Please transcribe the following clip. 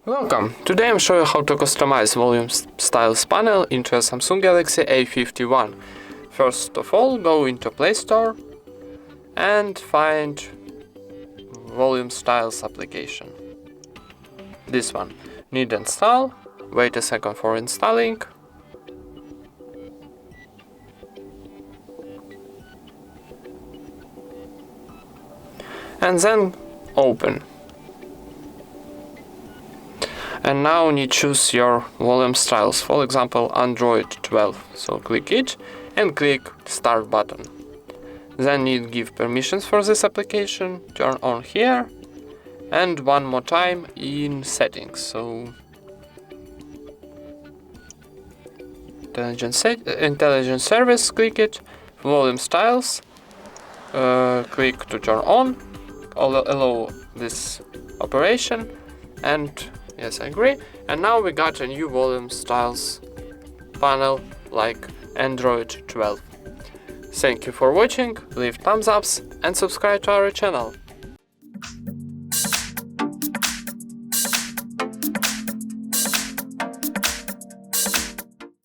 Welcome! Today I'm showing you how to customize volume styles panel into a Samsung Galaxy A51. First of all, go into Play Store and find volume styles application. This one. Need install, wait a second for installing. And then open. And now you need to choose your volume styles, for example Android 12. So click it and click Start button. Then you give permissions for this application, turn on here, and one more time in settings. So intelligent service, click it, volume styles, click to turn on, allow this operation, and yes, I agree. And now we got a new volume styles panel like Android 12. Thank you for watching, leave thumbs ups and subscribe to our channel.